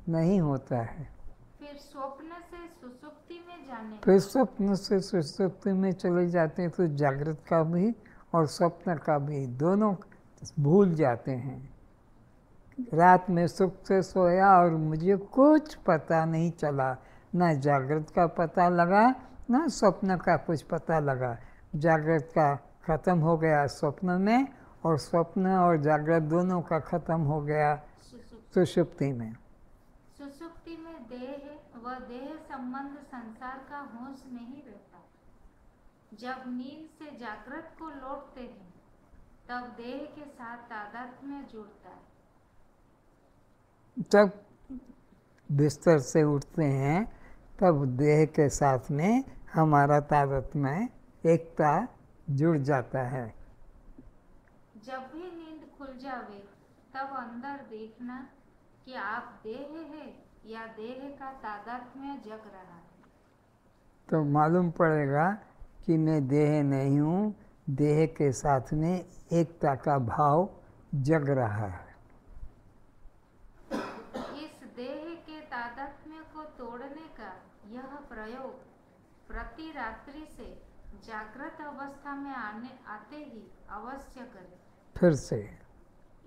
नहीं होता है। फिर स्वप्न से सुसुप्ति में जाने फिर स्वप्न से सुसुप्ति में चले जाते हैं तो जागृत का भी और स्वप्न का भी दोनों भूल जाते हैं। रात में सुख से सोया और मुझे कुछ पता नहीं चला, ना जागृत का पता लगा ना स्वप्न का कुछ पता लगा। जागृत का ख़त्म हो गया स्वप्न में, और स्वप्न और जागृत दोनों का ख़त्म हो गया सुषुप्ति में। सुसुप्ति में देह व देह संबंध संसार का होश नहीं रहता। जब नींद से जागृत को लौटते हैं तब देह के साथ तादात्म्य जुड़ता है। जब बिस्तर से उठते हैं तब देह के साथ में हमारा तादात्म्य, एकता जुड़ जाता है। जब भी नींद खुल जावे तब अंदर देखना कि आप देह है या देह का तादात्म्य जग रहा है। तो मालूम पड़ेगा कि मैं देह नहीं हूँ, देह के साथ में एकता का भाव जग रहा है। इस देह के तादात्म्य को तोड़ने का यह प्रयोग प्रति रात्रि से जागृत अवस्था में आते ही अवश्य करें। फिर से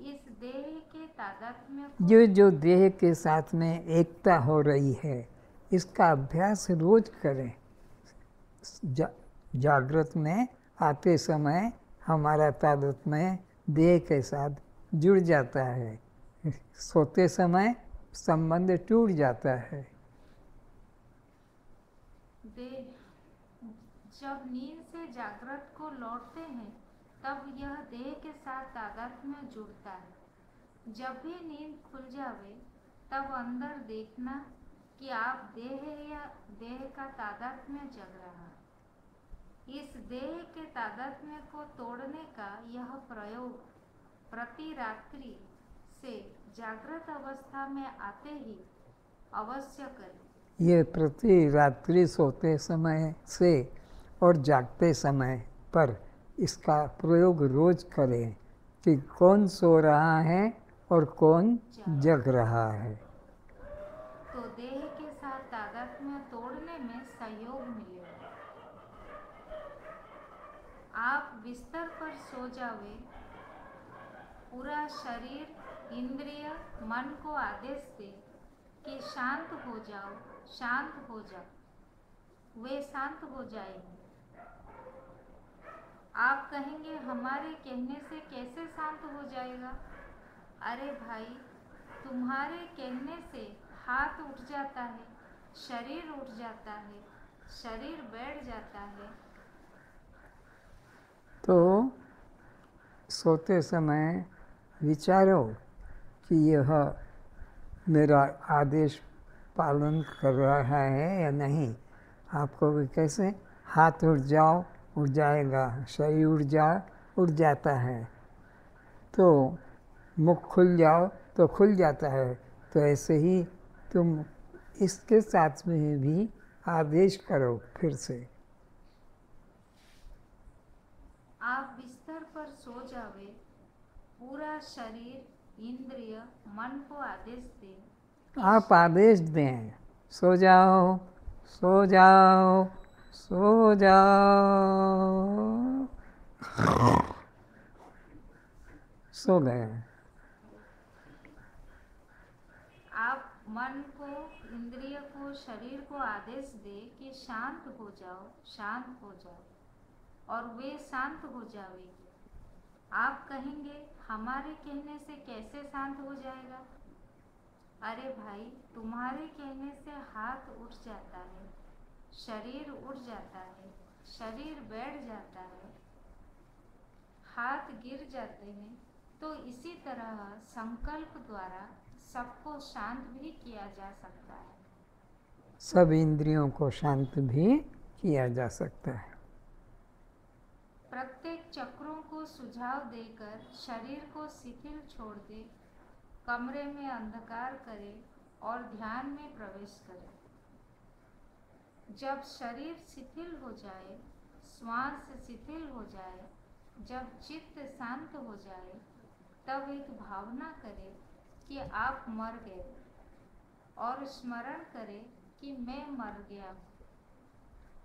इस देह के तादात्म्य ये जो देह के साथ में एकता हो रही है, इसका अभ्यास रोज करें। जागृत में आते समय हमारा तादात्म्य देह के साथ जुड़ जाता है, सोते समय संबंध टूट जाता है। जब नींद से जागृत को लौटते हैं तब यह देह के साथ तादात्म्य जुड़ता है। जब भी नींद खुल जावे तब अंदर देखना कि आप देह या देह का तादात्म्य जग रहा है। इस देह के तादात्म्य को तोड़ने का यह प्रयोग प्रति रात्रि से जागृत अवस्था में आते ही अवश्य करें। ये प्रति रात्रि सोते समय से और जागते समय पर इसका प्रयोग रोज करें कि कौन सो रहा है और कौन जग रहा है। तो देह के साथ तादात्म्य तोड़ने में सहयोग मिलेगा। आप बिस्तर पर सो जावे, पूरा शरीर इंद्रिय मन को आदेश दे कि शांत हो जाओ, शांत हो जाओ। वे शांत हो जाएंगे। आप कहेंगे हमारे कहने से कैसे शांत हो जाएगा? अरे भाई, तुम्हारे कहने से हाथ उठ जाता है, शरीर उठ जाता है, शरीर बैठ जाता है। तो सोते समय विचारो कि यह मेरा आदेश पालन कर रहा है या नहीं। आपको भी कैसे हाथ उठ जाओ उठ जाएगा, शरीर उठ जाओ उठ जाता है, तो मुख खुल जाओ तो खुल जाता है। तो ऐसे ही तुम इसके साथ में भी आदेश करो फिर से। आप बिस्तर पर सो जावे, पूरा शरीर इंद्रिय मन को आदेश दें। आप आदेश दें, सो जाओ सो जाओ सो जाओ, सो गए। आप मन को, इंद्रिय को, शरीर को आदेश दे कि शांत हो जाओ, शांत हो जाओ, और वे शांत हो जावेगी। आप कहेंगे हमारे कहने से कैसे शांत हो जाएगा? अरे भाई, तुम्हारे कहने से हाथ उठ जाता है, शरीर उठ जाता है, शरीर बैठ जाता है, हाथ गिर जाते हैं। तो इसी तरह संकल्प द्वारा सबको शांत भी किया जा सकता है। सब इंद्रियों को शांत भी किया जा सकता है। प्रत्येक चक्रों को सुझाव देकर शरीर को शिथिल छोड़ दे, कमरे में अंधकार करे और ध्यान में प्रवेश करे। जब शरीर शिथिल हो जाए, श्वास शिथिल हो जाए, जब चित्त शांत हो जाए, तब एक भावना करे कि आप मर गए और स्मरण करे कि मैं मर गया।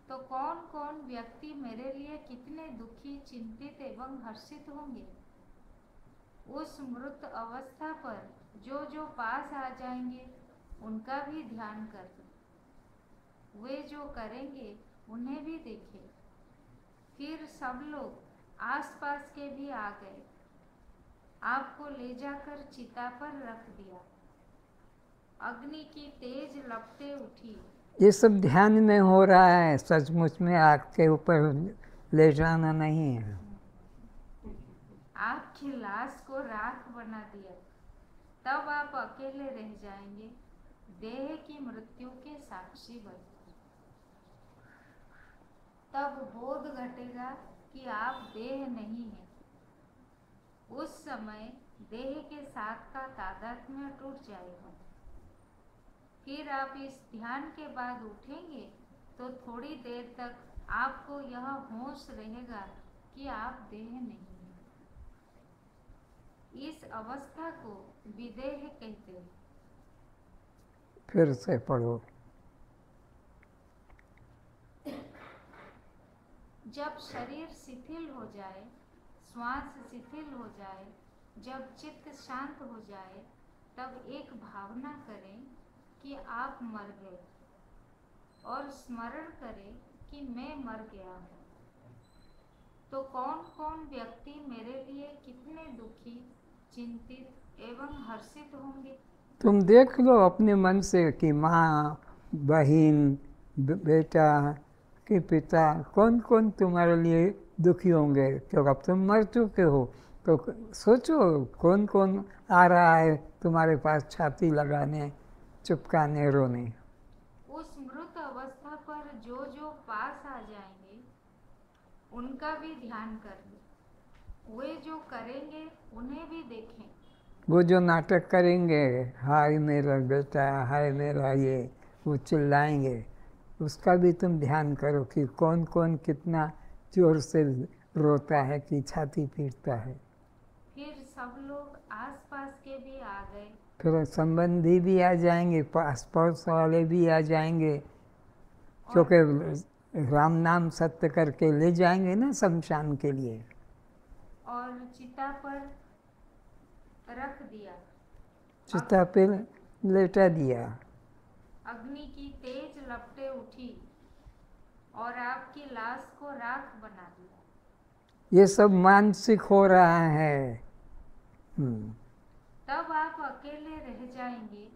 तो कौन कौन व्यक्ति मेरे लिए कितने दुखी, चिंतित एवं हर्षित होंगे। उस मृत अवस्था पर जो जो पास आ जाएंगे उनका भी ध्यान कर दो। वे जो करेंगे उन्हें भी देखें। फिर सब लोग आसपास के भी आ गए, आपको ले जाकर चिता पर रख दिया। अग्नि की तेज लपटें उठी। ये सब ध्यान में हो रहा है, सचमुच में आग के ऊपर ले जाना नहीं है। आपकी लाश को राख बना दिया, तब आप अकेले रह जाएंगे, देह की मृत्यु के साक्षी बनकर। तब बोध घटेगा कि आप देह नहीं हैं, उस समय देह के साथ का तादात्म्य टूट जाएगा। फिर आप इस ध्यान के बाद उठेंगे तो थोड़ी देर तक आपको यह होश रहेगा कि आप देह नहीं हैं। इस अवस्था को विदेह कहते हैं। फिर से पढ़ो। जब शरीर शिथिल हो जाए, श्वास शिथिल हो जाए, जब चित्त शांत हो जाए, तब एक भावना करें कि आप मर गए और स्मरण करें कि मैं मर गया हूँ। तो कौन कौन व्यक्ति मेरे लिए कितने दुखी, चिंतित एवं हर्षित होंगे। तुम देख लो अपने मन से कि माँ, बहन, बेटा कि पिता कौन कौन तुम्हारे लिए दुखी होंगे, क्योंकि अब तुम मर चुके हो। तो सोचो कौन कौन आ रहा है तुम्हारे पास छाती लगाने, चुपकाने, रोने। उस मृत अवस्था पर जो जो पास आ जाएंगे उनका भी ध्यान करें। वे जो करेंगे उन्हें भी देखें। वो जो नाटक करेंगे, हाय मेरा बेटा, हाय मेरा ये, वो चिल्लाएंगे, उसका भी तुम ध्यान करो कि कौन कौन कितना जोर से रोता है कि छाती पीटता है। फिर सब लोग आसपास के भी आ गए। फिर संबंधी भी आ जाएंगे, पास पड़ोस वाले भी आ जाएंगे, क्योंकि राम नाम सत्य करके ले जाएंगे ना शमशान के लिए। और चिता पर रख दिया, चिता पे लेटा दिया। अग्नि की तेज लपटें उठी और आपकी लाश को राख बना दिया। ये सब मानसिक हो रहा है। तब आप अकेले रह जाएंगे,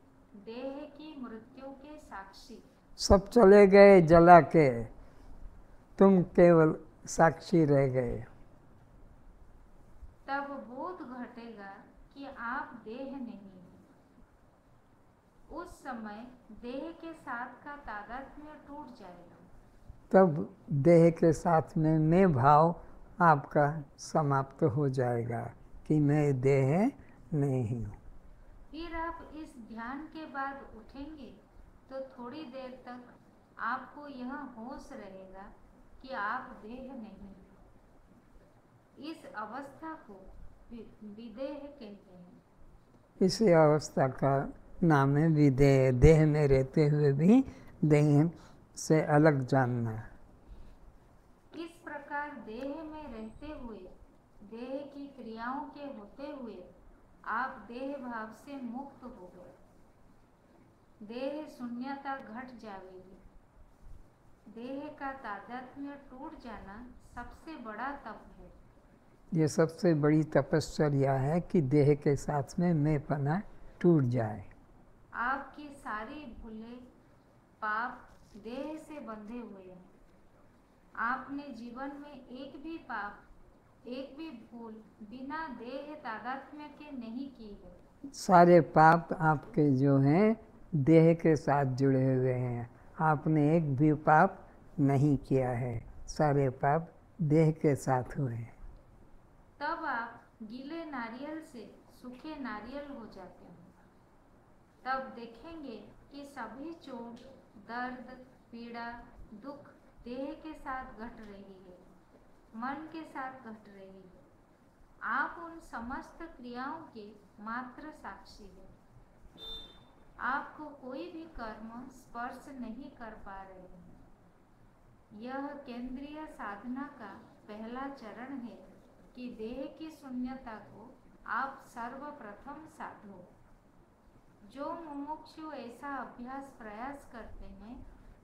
देह की मृत्यु के साक्षी। सब चले गए जला के, तुम केवल साक्षी रह गए। तब बोध घटेगा कि आप देह नहीं हैं। उस समय देह के साथ का तादात्म्य टूट जाएगा। तब देह के साथ में मैं भाव आपका समाप्त हो जाएगा कि मैं देह नहीं हूँ। फिर आप इस ध्यान के बाद उठेंगे तो थोड़ी देर तक आपको यह होश रहेगा कि आप देह नहीं हैं। इस अवस्था को विदेह कहते हैं। इसी अवस्था का नाम है विदेह। देह में रहते हुए भी देह से अलग जानना। इस प्रकार देह में रहते हुए, देह की क्रियाओं के होते हुए आप देह भाव से मुक्त हो गए। देह शून्यता घट जाएगी। देह का तादात्म्य टूट जाना सबसे बड़ा तप है। ये सबसे बड़ी तपस्या है कि देह के साथ में मैंपना टूट जाए। आपकी सारी भूले, पाप देह से बंधे हुए हैं। आपने जीवन में एक भी पाप, एक भी भूल बिना देह तादात्म्य के नहीं की है। सारे पाप आपके जो हैं देह के साथ जुड़े हुए हैं। आपने एक भी पाप नहीं किया है, सारे पाप देह के साथ हुए हैं। तब आप गीले नारियल से सूखे नारियल हो जाते हैं। तब देखेंगे कि सभी चोट, दर्द, पीड़ा, दुख देह के साथ घट रही है, मन के साथ घट रही है। आप उन समस्त क्रियाओं के मात्र साक्षी हैं। आपको कोई भी कर्म स्पर्श नहीं कर पा रहे हैं। यह केंद्रीय साधना का पहला चरण है कि देह की शून्यता को आप सर्वप्रथम साधो। जो मुमुक्षु ऐसा अभ्यास प्रयास करते हैं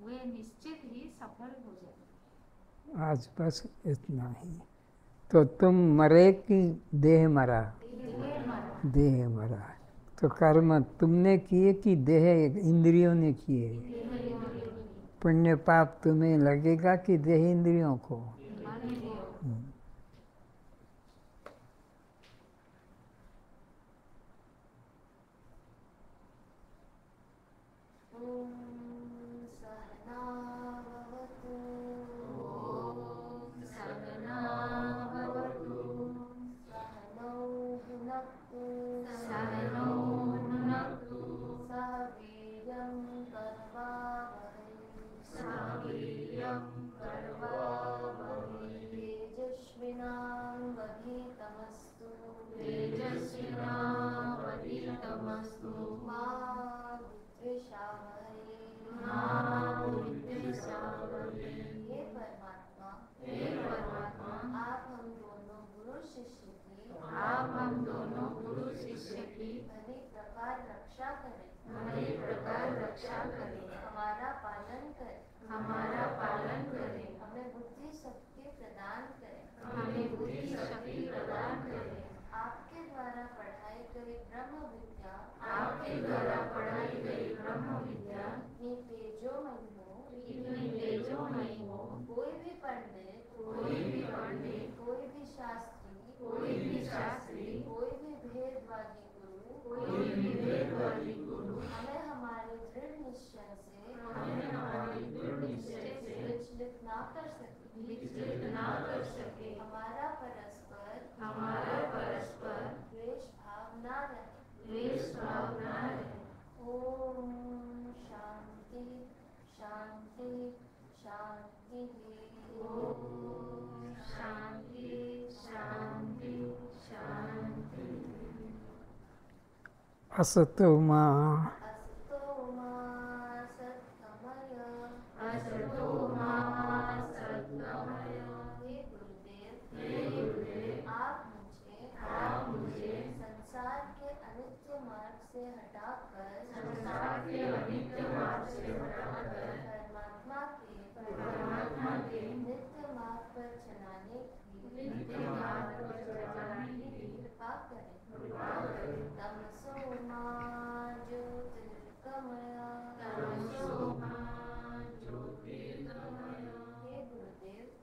वे निश्चित ही सफल हो जाएंगे। आज बस इतना ही। तो तुम मरे कि देह मरा? देह मरा। तो कर्म तुमने किए कि देह इंद्रियों ने किए? पुण्य पाप तुम्हें लगेगा कि देह इंद्रियों को? हे परमात्मा, आप हम दोनों गुरु शिष्य की अनेक प्रकार रक्षा करें, हमारा पालन करें, हमें बुद्धि शक्ति प्रदान करें, आपके द्वारा पढ़ाई गई ब्रह्म विद्या इतनी तेजोमयी हो, कोई भी पंडित, कोई भी शास्त्री, कोई भी भेदवादी गुरु हमें हमारे दृढ़ निश्चय से विचलित ना कर सके, हमारा परस्पर द्वेष भाव ना रहे। ओम शांति शांति शांति। ओम शांति शांति शांति। असतो मा सत्तमय। हे गुरुदेव, आप मुझे संसार के अनित्य मार्ग से हटाकर परमात्मा के नित्य मार्ग पर चलाने की कृपा करें। तमसो मा ज्योतिर्गमय।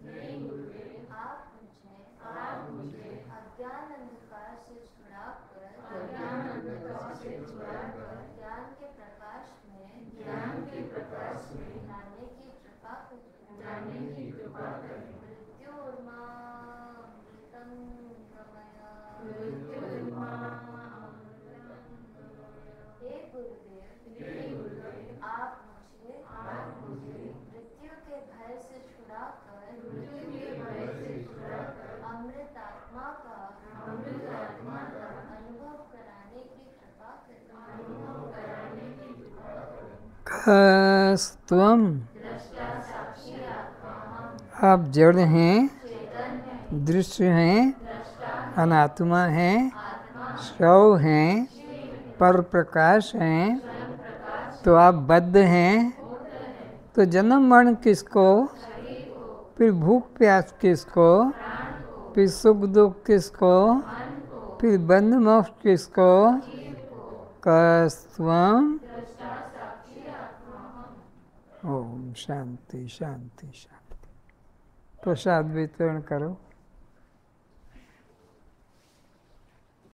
हे गुरुदेव, आप मुझे अज्ञान अंधकार से छुड़ाकर ज्ञान के प्रकाश में लाने की कृपा करें। मृत्योर्मामृतं गमय। हे गुरुदेव, आप मुझे मृत्यु के भय से छुड़ाकर अमृत आत्मा का अनुभव कराने की कृपा करें। कस्त्वम, आप जड़ हैं, दृश्य हैं, अनात्मा हैं, स्वयं हैं, पर प्रकाश हैं, तो आप बद्ध हैं। तो जन्म मरण किसको, फिर भूख प्यास किसको, फिर सुख दुख किसको, फिर बंध मोक्ष किसको। कस्त्वम। ओम शांति शांति शांति। प्रसाद वितरण करो।